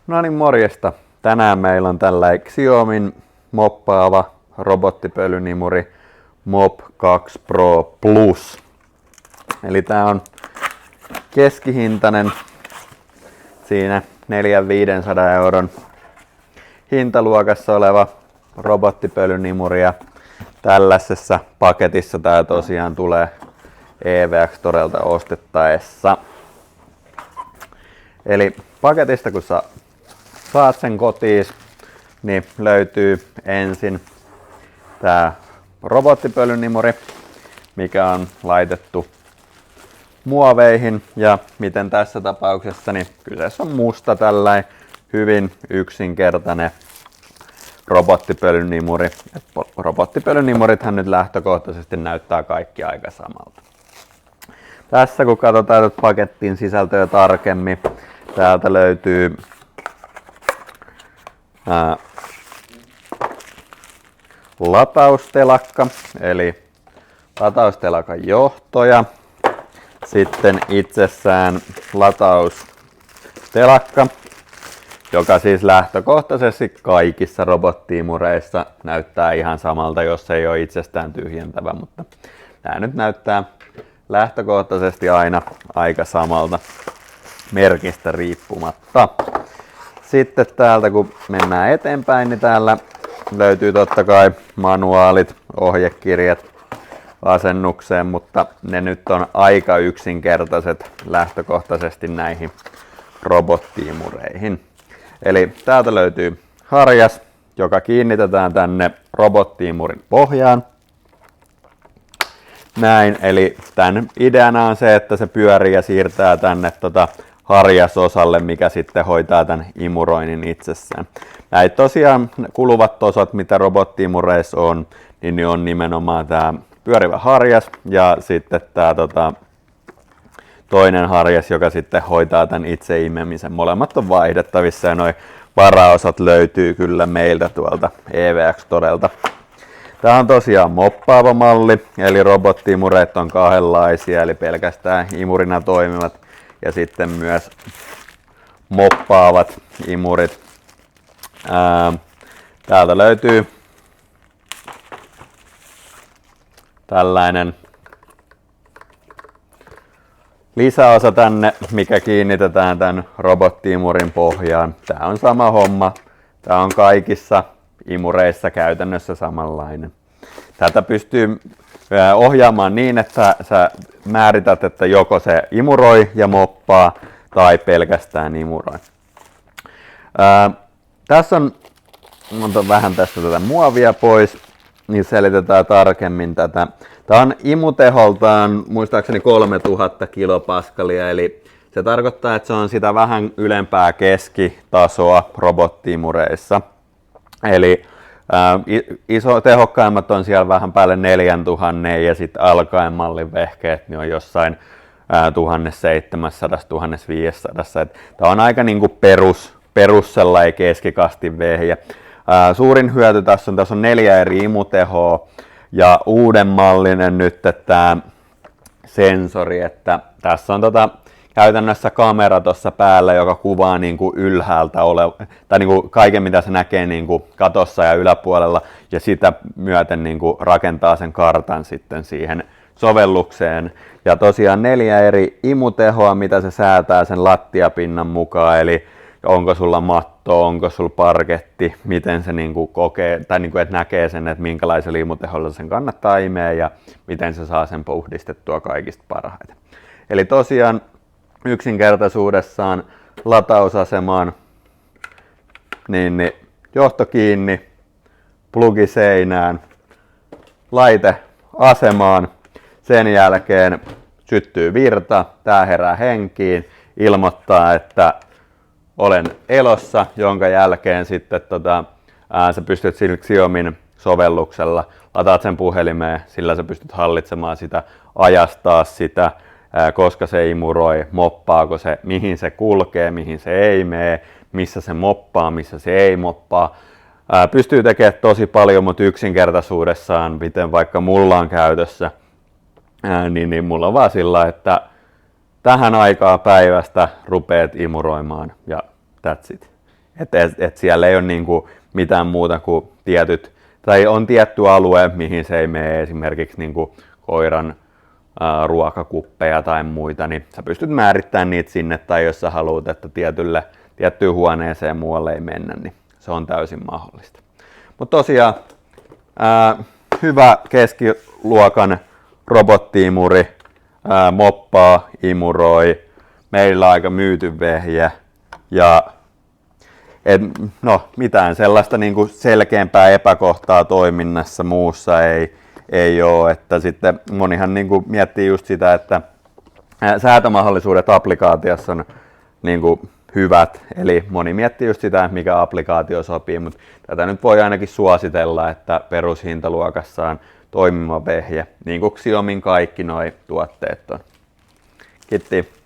No niin, morjesta. Tänään meillä on tällä Xiomin moppaava robottipölynimuri Mop 2 Pro Plus. Eli tää on keskihintainen, siinä 400-500 euron hintaluokassa oleva robottipölynimuri, ja tällaisessa paketissa tää tosiaan tulee EVX Storelta ostettaessa. Eli paketista kun saat sen kotiin, niin löytyy ensin tää robottipölynimuri, mikä on laitettu muoveihin, ja miten tässä tapauksessa, niin kyseessä on musta tällainen hyvin yksinkertainen robottipölynimuri. Robottipölynimurithan nyt lähtökohtaisesti näyttää kaikki aika samalta. Tässä kun katsotaan pakettiin sisältöä tarkemmin, täältä löytyy lataustelakka, eli lataustelakan johtoja, sitten itsessään lataustelakka, joka siis lähtökohtaisesti kaikissa robottiimureissa näyttää ihan samalta, jos ei ole itsestään tyhjentävä, mutta tämä nyt näyttää lähtökohtaisesti aina aika samalta merkistä riippumatta. Sitten täältä kun mennään eteenpäin, niin täällä löytyy totta kai manuaalit, ohjekirjat asennukseen, mutta ne nyt on aika yksinkertaiset lähtökohtaisesti näihin robottiimureihin. Eli täältä löytyy harjas, joka kiinnitetään tänne robottiimurin pohjaan. Näin, eli tämän ideana on se, että se pyörii ja siirtää tänne harjasosalle, mikä sitten hoitaa tämän imuroinnin itsessään. Näitä tosiaan kuluvat osat, mitä robottiimureissa on, niin on nimenomaan tämä pyörivä harjas ja sitten tämä toinen harjas, joka sitten hoitaa tämän itse imemisen. Molemmat on vaihdettavissa ja nuo varaosat löytyy kyllä meiltä tuolta EVX Storelta. Tämä on tosiaan moppaava malli, eli robottiimureet on kahdenlaisia, eli pelkästään imurina toimivat ja sitten myös moppaavat imurit. Täältä löytyy tällainen lisäosa tänne, mikä kiinnitetään tämän robottiimurin pohjaan. Tämä on sama homma. Tämä on kaikissa imureissa käytännössä samanlainen. Tätä pystyy ohjaamaan niin, että sä määrität, että joko se imuroi ja moppaa tai pelkästään imuroi. Tässä on vähän tästä tätä muovia pois, niin selitetään tarkemmin tätä. Tämä on imuteholtaan muistaakseni 3000 kilopaskalia, eli se tarkoittaa, että se on sitä vähän ylempää keskitasoa robottiimureissa. Eli tehokkaimmat on siellä vähän päälle 4000 ja sitten alkaen mallin vehkeet niin on jossain 1700-1500. Tämä on aika niinku perus sellainen keskikastin vehje. Suurin hyöty tässä on 4 eri imutehoa ja uuden mallinen nyt tämä sensori, että tässä on käytännössä kamera tuossa päällä, joka kuvaa niinku ylhäältä tai niinku kaiken mitä se näkee niinku katossa ja yläpuolella, ja sitä myöten niinku rakentaa sen kartan sitten siihen sovellukseen. Ja tosiaan 4 eri imutehoa, mitä se säätää sen lattiapinnan mukaan, eli onko sulla matto, onko sulla parketti, miten se niinku kokee, tai niinku, että näkee sen, että minkälaisella imuteholla sen kannattaa imeä ja miten se saa sen puhdistettua kaikista parhaiten. Eli tosiaan yksinkertaisuudessaan latausasemaan, niin johto kiinni, plugi seinään, laite asemaan, sen jälkeen syttyy virta, tää herää henkiin, ilmoittaa, että olen elossa, jonka jälkeen sitten sä pystyt sillä Xiomin sovelluksella, lataat sen puhelimeen, sillä sä pystyt hallitsemaan sitä, ajastaa sitä, koska se imuroi, moppaako se, mihin se kulkee, mihin se ei mene, missä se moppaa, missä se ei moppaa. Pystyy tekemään tosi paljon, mutta yksinkertaisuudessaan, miten vaikka mulla on käytössä, niin mulla on vaan sillä, että tähän aikaa päivästä rupeat imuroimaan ja that's it. Et siellä ei ole niinku mitään muuta kuin tietyt, tai on tietty alue, mihin se ei mene, esimerkiksi niinku koiran ruokakuppeja tai muita, niin sä pystyt määrittämään niitä sinne, tai jos sä haluat, että tiettyyn huoneeseen muualle ei mennä, niin se on täysin mahdollista. Mutta tosiaan hyvä keskiluokan robottiimuri, moppaa, imuroi, meillä on aika myyty vehje ja mitään sellaista niinku selkeämpää epäkohtaa toiminnassa muussa ei ole, että sitten monihan niinku miettii just sitä, että säätömahdollisuudet applikaatiossa on niinku hyvät, eli moni miettii just sitä, mikä applikaatio sopii, mutta tätä nyt voi ainakin suositella, että perushintaluokassa on toimiva vehje, niin kuin Xiomin kaikki nuo tuotteet on. Kiitos.